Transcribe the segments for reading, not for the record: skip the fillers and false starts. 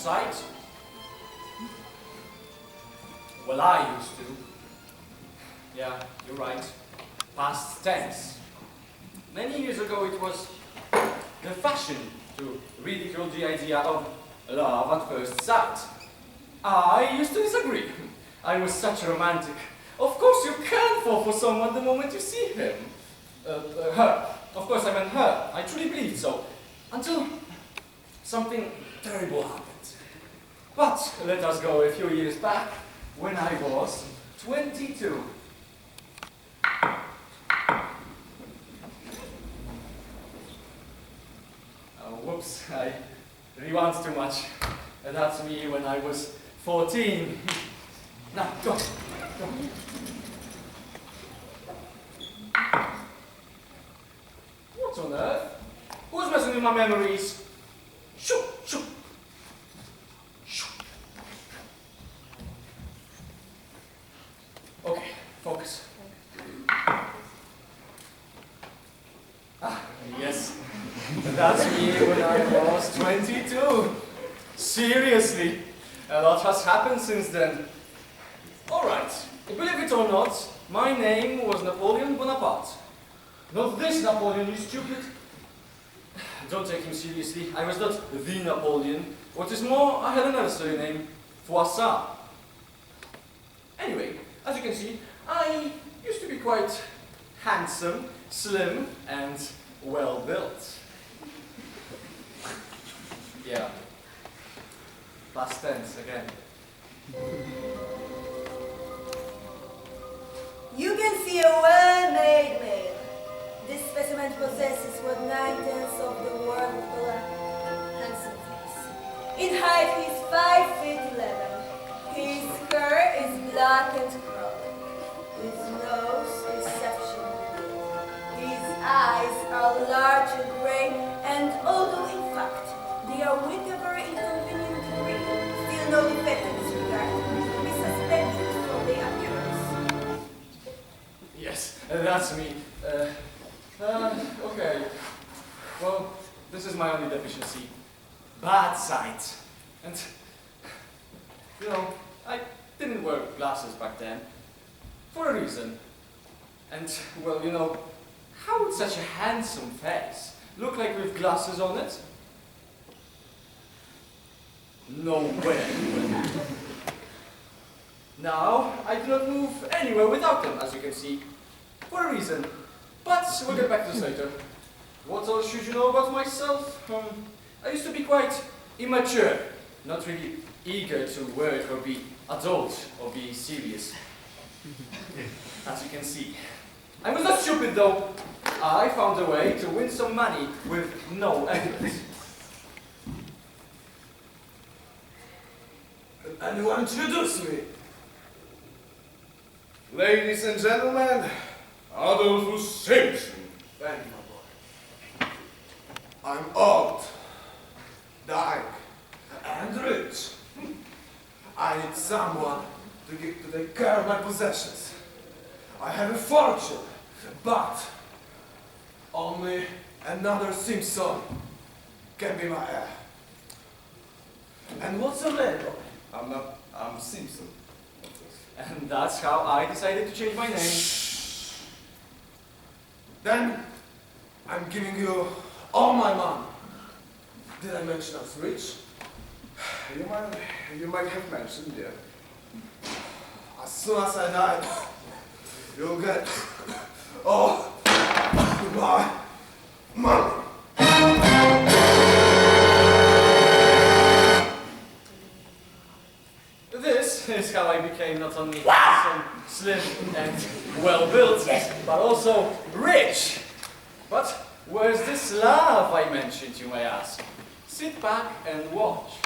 sight? Well, I used to. Yeah, you're right. Past tense. Many years ago it was the fashion to ridicule the idea of love at first sight. I used to disagree. I was such a romantic. Of course you can fall for someone the moment you see him. Her. Of course I meant her. I truly believed so. Until something terrible happened. But let us go a few years back when I was 22. Whoops, I rewound too much. That's me when I was 14. Now, go. What on earth? Who's messing with my memories? Shoo, shoo. Shoo. Okay, focus. Ah, yes. That's me when I was 22. Seriously, a lot has happened since then. Alright, believe it or not, my name was Napoleon Bonaparte. Not this Napoleon, you stupid. Don't take him seriously. I was not the Napoleon. What is more, I had another surname, Froissart. Anyway, as you can see, I used to be quite handsome, slim, and well-built. Yeah. Past tense again. You can see a well-made male. This specimen possesses what 9/10 of the world call a handsome face. In height, he is 5'11". His hair is black and curly. His nose is exceptionally big. His eyes are large and gray, and although in fact they are with a very inconvenient degree, still no defect in this regard can be suspected from their appearance. Yes, that's me. Okay. Well, this is my only deficiency. Bad sight. And, you know, I didn't wear glasses back then. For a reason. And, well, you know, how would such a handsome face look like with glasses on it? No way. Now, I do not move anywhere without them, as you can see. For a reason. But we'll get back to this later. What else should you know about myself? I used to be quite immature, not really eager to work or be adult or be serious. As you can see. I was not stupid though. I found a way to win some money with no effort. Anyone introduce me? Ladies and gentlemen, Adolphus Simpson. Thank you, my boy. I'm old, dying, and rich. I need someone to take care of my possessions. I have a fortune, but only another Simpson can be my heir. And what's your name, boy? I'm Simpson. And that's how I decided to change my name. Then, I'm giving you all my money. Did I mention I was rich? You might have mentioned, yeah. As soon as I die, you'll get all my money. This is how I became not only handsome, slim, and well-built, but also rich. But where's this love I mentioned, you may ask? Sit back and watch.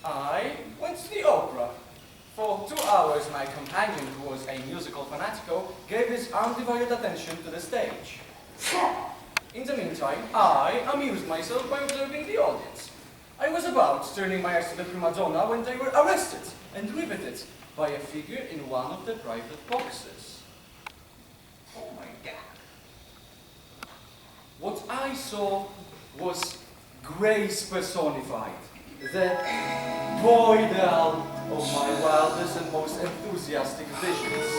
I went to the opera. For 2 hours, my companion, who was a musical fanatico, gave his undivided attention to the stage. In the meantime, I amused myself by observing the audience. I was about turning my eyes to the prima donna when they were arrested and riveted by a figure in one of the private boxes. Oh my God. What I saw was grace personified, the boy doll of my wildest and most enthusiastic visions.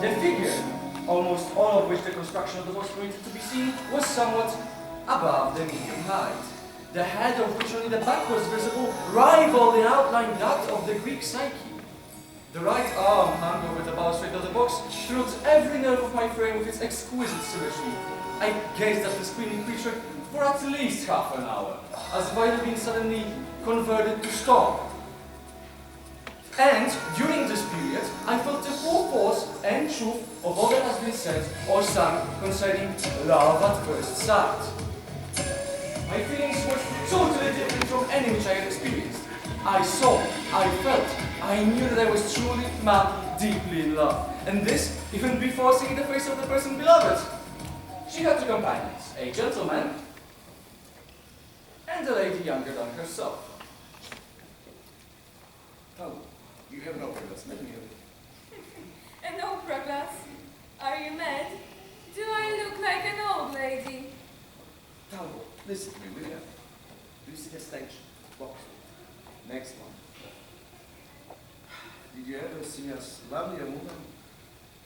The figure, almost all of which the construction of the was permitted to be seen, was somewhat above the medium height. The head of which only the back was visible rivaled in outline that of the Greek Psyche. The right arm hung over the balustrade of the box, thrilled every nerve of my frame with its exquisite symmetry. I gazed at the screaming creature for at least half an hour, as if I had been suddenly converted to stone. And during this period, I felt the full force and truth of all that has been said or sung concerning love at first sight. My feelings were totally different from any which I had experienced. I saw, I felt, I knew that I was truly, madly, deeply in love. And this, even before seeing the face of the person beloved. She had two companions, a gentleman and a lady younger than herself. Oh, you have no progress, let me hear An opera glass? Are you mad? Do I look like an old lady? Talbot, listen to me, will you? Do you see the stage? Box. Next one. Did you ever see as lovely a woman?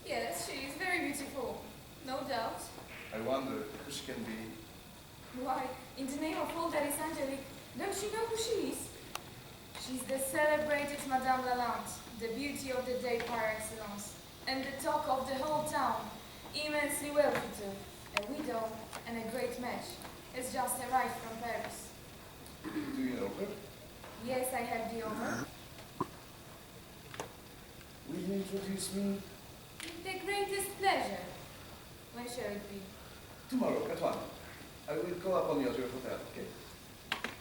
Yes, she is very beautiful. No doubt. I wonder who she can be. Why, in the name of all that is angelic, don't you know who she is? She's the celebrated Madame Lalande, the beauty of the day par excellence, and the talk of the whole town. Immensely wealthy too, a widow and a great match, has just arrived from Paris. Do you know her? Yes, I have the honor. Will you introduce me? With the greatest pleasure. When shall it be? Tomorrow, at 1. I will call upon you at your hotel, okay?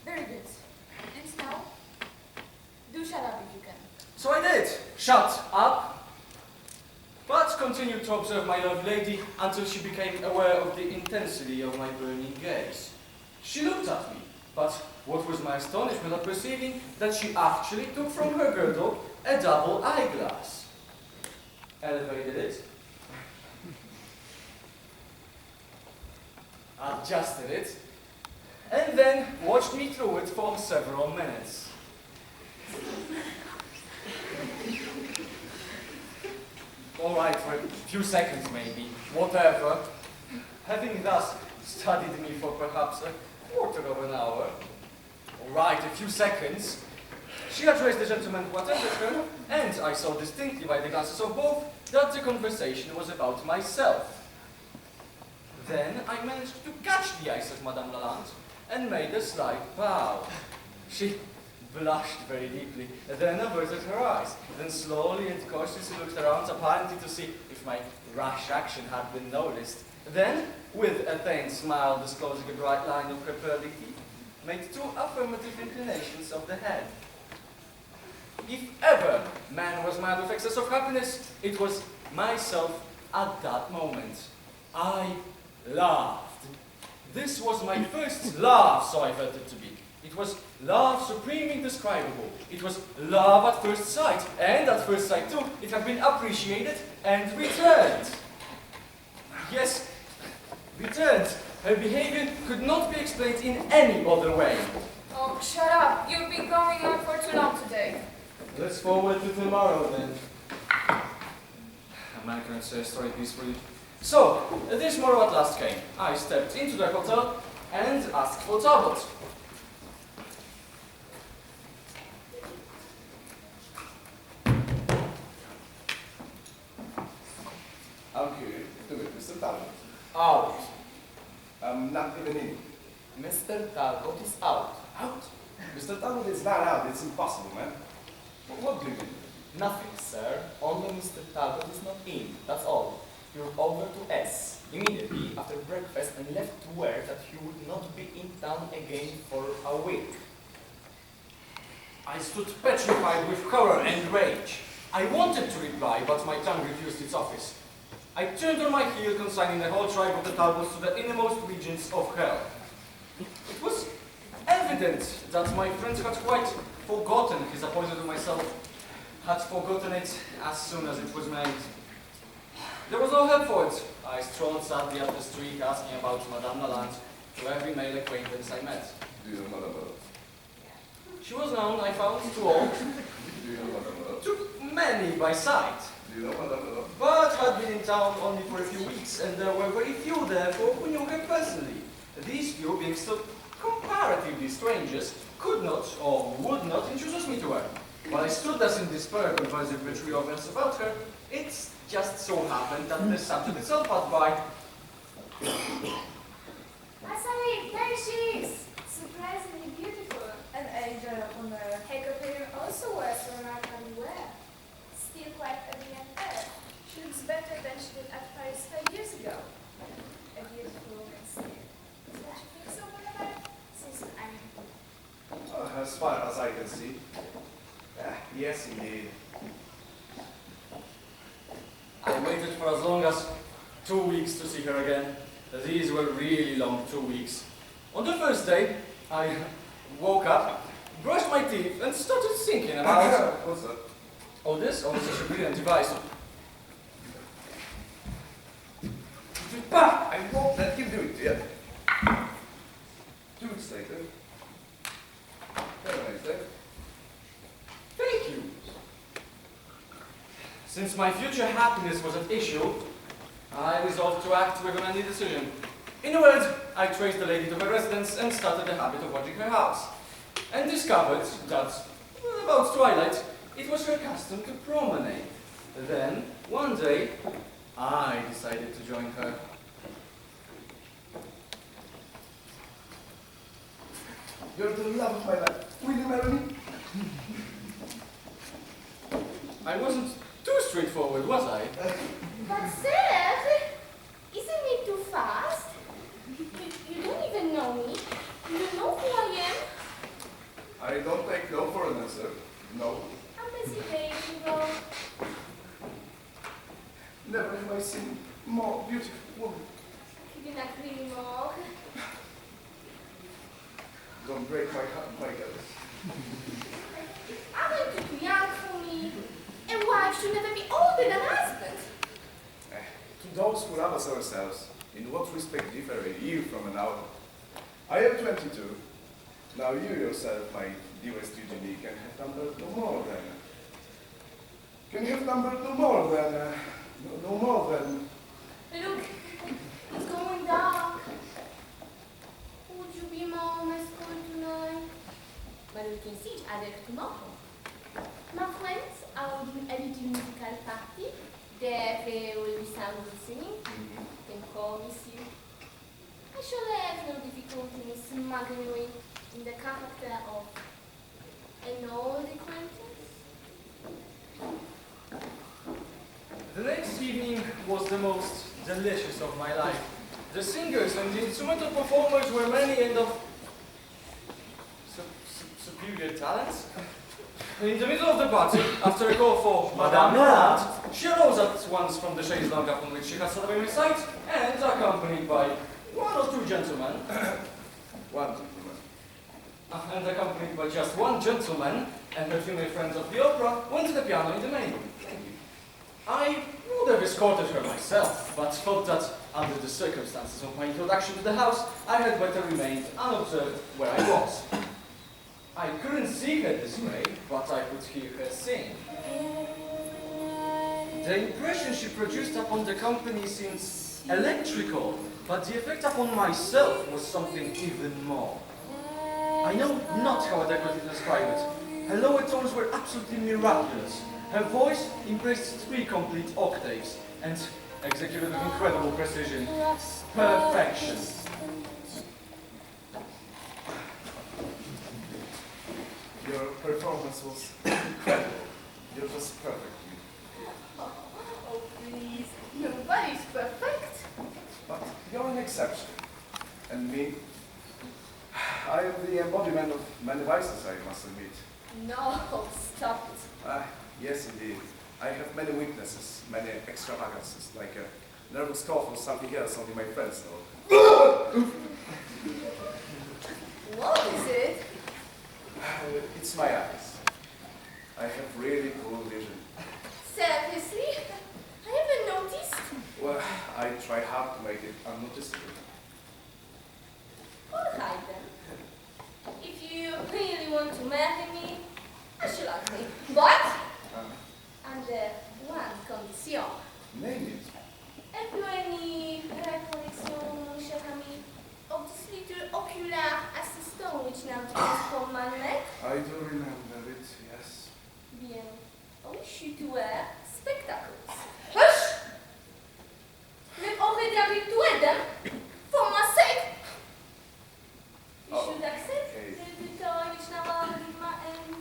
Very good. And now, do shut up if you can. So I did. Shut up. But continued to observe my lovely lady until she became aware of the intensity of my burning gaze. She looked at me, but what was my astonishment at perceiving that she actually took from her girdle a double eyeglass. Elevated it. Adjusted it. And then watched me through it for several minutes. Alright, for a few seconds maybe, whatever. Having thus studied me for perhaps a quarter of an hour, alright, a few seconds, she addressed the gentleman who attended her, and I saw distinctly by the glances of both that the conversation was about myself. Then I managed to catch the eyes of Madame Lalande and made a slight bow. She blushed very deeply, then averted her eyes, then slowly and cautiously looked around, apparently to see if my rash action had been noticed. Then, with a faint smile disclosing a bright line of her pearly teeth, made two affirmative inclinations of the head. If ever man was mad with excess of happiness, it was myself at that moment. I laughed. This was my first laugh, so I felt it to be. It was love supremely indescribable. It was love at first sight, and at first sight too, it had been appreciated and returned. Yes, returned. Her behavior could not be explained in any other way. Oh, shut up. You've been going on for too long today. Let's forward to tomorrow then. A man cannot say a story peacefully. So, this morrow at last came. I stepped into the hotel and asked for Talbot. I'm here to meet Mr. Talbot. Out. I'm not even in. Mr. Talbot is out. Out? Mr. Talbot is not out. It's impossible, man. What do you mean? Nothing, sir. Only Mr. Talbot is not in. That's all. You're over to S immediately after breakfast and left word that he would not be in town again for a week. I stood petrified with horror and rage. I wanted to reply, but my tongue refused its office. I turned on my heel, consigning the whole tribe of the Talbots to the innermost regions of hell. It was evident that my friend had quite forgotten his appointment with myself, had forgotten it as soon as it was made. There was no help for it. I strolled sadly up the street, asking about Madame Lalande to every male acquaintance I met. Do you know Madame Lalande? She was known, I found, to all, Do you know Madame Lalande? to many by sight, Do you know Madame Lalande? but had been in town only for a few weeks, and there were very few therefore who knew her personally. These few, being still comparatively strangers, could not or would not introduce me to her. While I stood thus in despair, conversing with three others about her, it just so happened that the subject itself passed by. Asari, there she is! Surprisingly beautiful. An angel on earth. Her companion also wears remarkably well. Still quite a young girl. She looks better than she did at Paris 5 years ago. A beautiful woman still. Don't you think so, Boulevard? Since I'm As far as I can see. Yes, indeed. I waited for as long as 2 weeks to see her again. These were really long 2 weeks. On the first day, I woke up, brushed my teeth, and started thinking about... What's that? Oh, this? Oh, this is a brilliant device. Bah! I won't let him do it yet. 2 weeks later. Very nice day. Thank you. Since my future happiness was at issue, I resolved to act with an early decision. In a word, I traced the lady to her residence and started the habit of watching her house, and discovered that, about twilight, it was her custom to promenade. Then, one day, I decided to join her. You're the love of my life. Will you marry me? I wasn't too straightforward, was I? But sir, isn't it too fast? You don't even know me. You don't know who I am. I don't take no for an answer. No. I'm busy days ago. Never have I seen more beautiful woman. Jednak really more. Don't break my heart, my girls. Aren't you too young for me? A wife should never be older than a husband. To those who love us ourselves, in what respect differ a year from an hour? I am 22. Now you yourself, my dearest Eugenie, can have numbered no more than... no more than... Look, it's going dark. Would you be my school tonight? But we can see each other tomorrow. My friends are doing a little musical party. There will be some good singing. You can call me you. I shall have no difficulty in smuggling in the character of an old acquaintance. The next evening was the most delicious of my life. The singers and the instrumental performers were many and of superior talents. In the middle of the party, after a call for Madame Lalande, she arose at once from the chaise longue upon which she had sat by my side, and accompanied by one or two gentlemen, One gentleman. and accompanied by just one gentleman and her female friends of the opera, went to the piano in the main room. Thank you. I would have escorted her myself, but thought that, under the circumstances of my introduction to the house, I had better remain unobserved where I was. I couldn't see her this way, but I could hear her sing. The impression she produced upon the company seems electrical, but the effect upon myself was something even more. I know not how adequately to describe it. Her lower tones were absolutely miraculous. Her voice embraced 3 complete octaves and executed with incredible precision. Perfection. Your performance was incredible. It was perfect. Oh, please. Nobody's perfect. But you're an exception. And me? I am the embodiment of many vices, I must admit. No, stop it. Yes, indeed. I have many weaknesses, many extravagances, like a Nervous cough or something else, only my friends know. What is it? It's my eyes. I have really poor vision. Seriously? I haven't noticed. Well, I try hard to make it unnoticeable. All right then. If you really want to marry me, I shall agree. But under one condition. Name it. Have you any recollection, mon cher ami, of this little ocular assistant which now transforms my neck? I do remember it, yes. Bien. I wish you to wear spectacles. Hush! We've already agreed to wear them. For my sake. You Oh, should accept okay. the toy which now I have in my hand.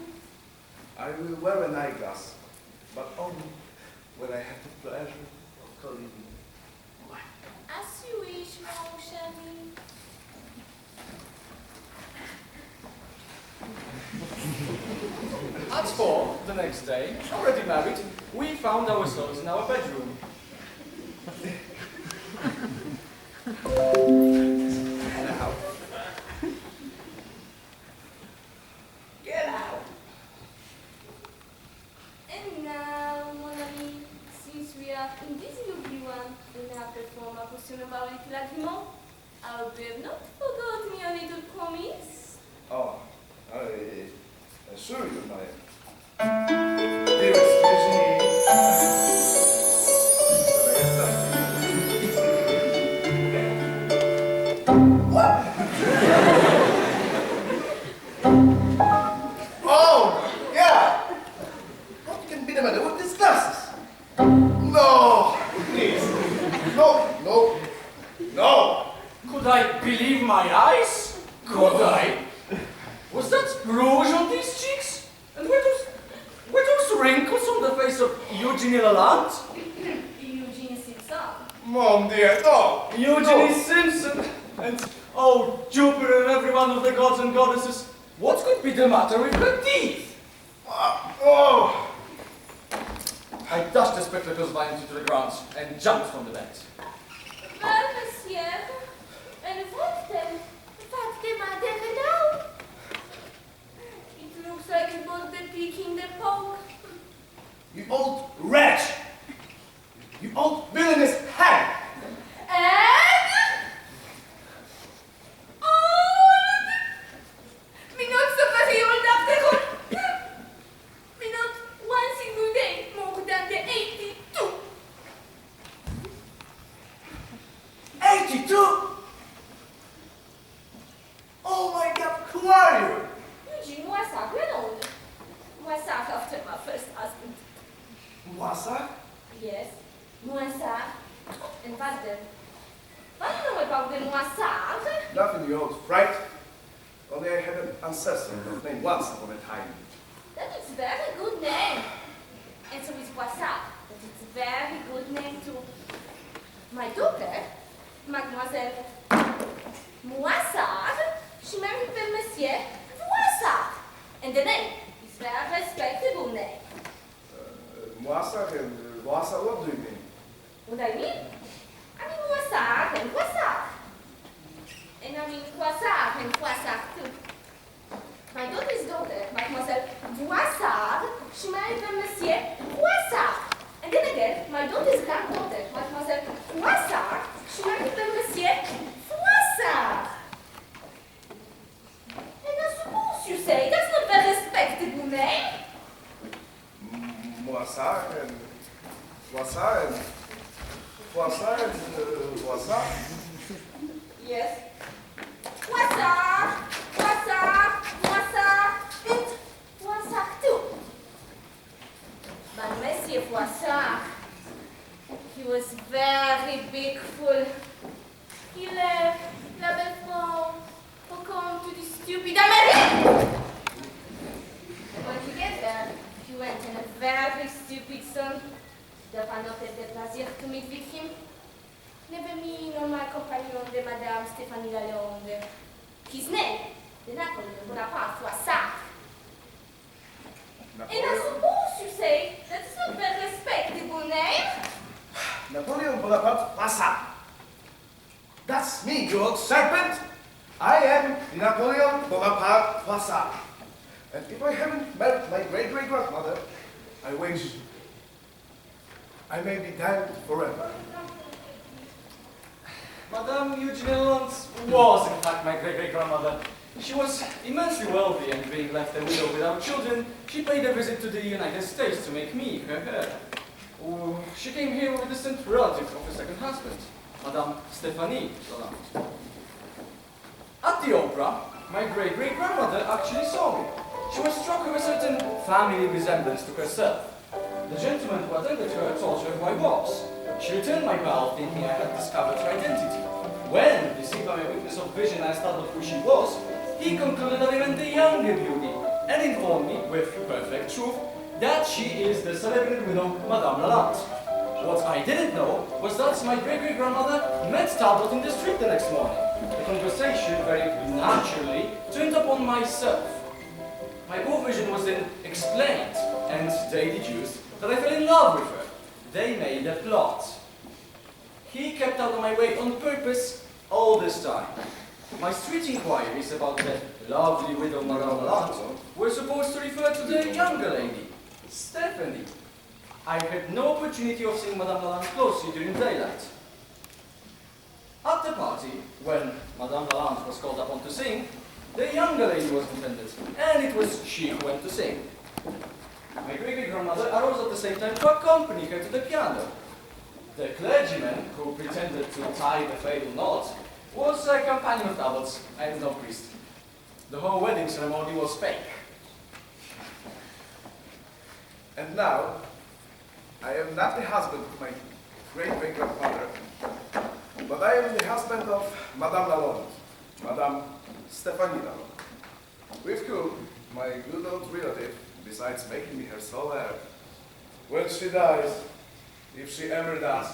I will wear an eyeglass, but only when I have the pleasure of calling you. As you wish, mon cher ami. At 4 the next day, already married, we found ourselves in our bedroom. Now. Get out! And now, mon ami, since we are in this lovely one, and have performed a portion of our little agreement, I hope you have not forgotten your little promise. Oh, I assure you, my dearest Virginie. What? Oh, yeah. What can be the matter with these glasses? No, please. No. Could I believe my eyes? Could I? Was that rouge on these cheeks? And were those wrinkles on the face of Eugenie Lalande? Eugene Simpson. Mom, dear, no. Eugenie Simpson! And, oh, Jupiter and every one of the gods and goddesses, what could be the matter with her teeth? Oh. I dashed the spectacles violently to the ground and jumped from the bed. Well, monsieur, and what then? What's the matter now? It looks like it was the pig in the poke. You old wretch! You old villainous hag! And? Old! Me not so very old after all. Me not one single day more than the 82. 82? Oh my God, who are you? Eugene, moi ça, Renaud. Moi ça after my first husband. Wasa? Yes, moi ça. And what then? What do you know about the moi ça? Nothing, you old fright. Only I had an ancestor named once upon a time. That is very good name. And so is Boissard. That is very good name too. My daughter, Mademoiselle Moissard, she married with Monsieur Moissard. And the name is very respectable name. Wasa and Wasa, what do you mean? What I mean? I mean Moissard and Moissard. And I mean Moissard and Moissard too. My daughter's daughter, Mademoiselle Voissard, she married with Monsieur Voissard. And then again, my daughter's granddaughter, Mademoiselle Voissard, she married with Monsieur Voissard. And I suppose you say that's not a respectable name. Wasa and Wasa and Wasa and Wasa? Yes. Voissard, Voissard, Voissard, and Voissard too. But Monsieur Voissard, he was very big fool. He left La Belle France to come to this stupid America. And when he get there, he went in a very stupid son. There was not a plaisir to meet with him. Never me nor my compagnon de Madame Stéphanie Lalonde. His name, the Napoleon Bonaparte Voissard. And I suppose you say that's not a respectable name? Napoleon Bonaparte Passa. That's me, you old serpent. I am Napoleon Bonaparte Passa. And if I haven't met my great-great-grandmother, I wish I may be damned forever. Madame Eugenie Lance was, in fact, my great-great-grandmother. She was immensely wealthy, and being left a widow without children, she paid a visit to the United States to make me her heir. She came here with a distant relative of her second husband, Madame Stephanie Lalande. At the opera, my great-great-grandmother actually saw me. She was struck with a certain family resemblance to herself. The gentleman who attended her told her who I was. She returned my bow, thinking I had discovered her identity. When, deceived by my weakness of vision, I startled who she was, he concluded that I meant the younger beauty, and informed me, with perfect truth, that she is the celebrated widow, Madame Lalande. What I didn't know was that my great-great-grandmother met Talbot in the street the next morning. The conversation very naturally turned upon myself. My poor vision was then explained, and they deduced that I fell in love with her. They made a plot. He kept out of my way on purpose all this time. My street inquiries about the lovely widow Madame Lalande were supposed to refer to the younger lady, Stephanie. I had no opportunity of seeing Madame Lalande closely during daylight. At the party, when Madame Lalande was called upon to sing, the younger lady was intended, and it was she who went to sing. My great-great-grandmother arose at the same time to accompany her to the piano. The clergyman, who pretended to tie the fatal knot, was a companion of Talbot's and no priest. The whole wedding ceremony was fake. And now, I am not the husband of my great-great-grandmother, but I am the husband of Madame Lalande, Madame Stephanie Lalande, with whom my good old relative, besides making me her sole heir, when she dies, if she ever does,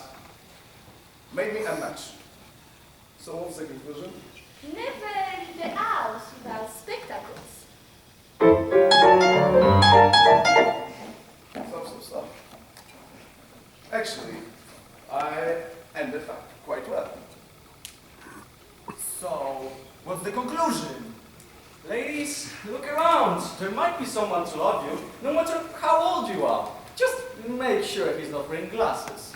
made me a match. So what's the conclusion? Never leave the house without spectacles. Stop. Actually, I ended up quite well. So, what's the conclusion? Ladies, look around. There might be someone to love you, no matter how old you are. Just make sure he's not wearing glasses.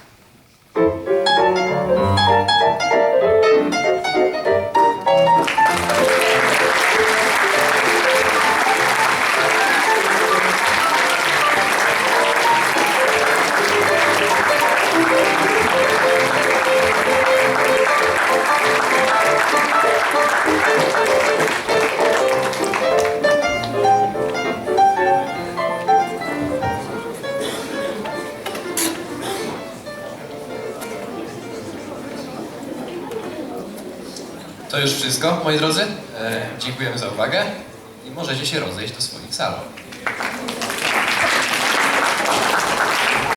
To już wszystko, moi drodzy. Dziękujemy za uwagę i możecie się rozejść do swoich salon.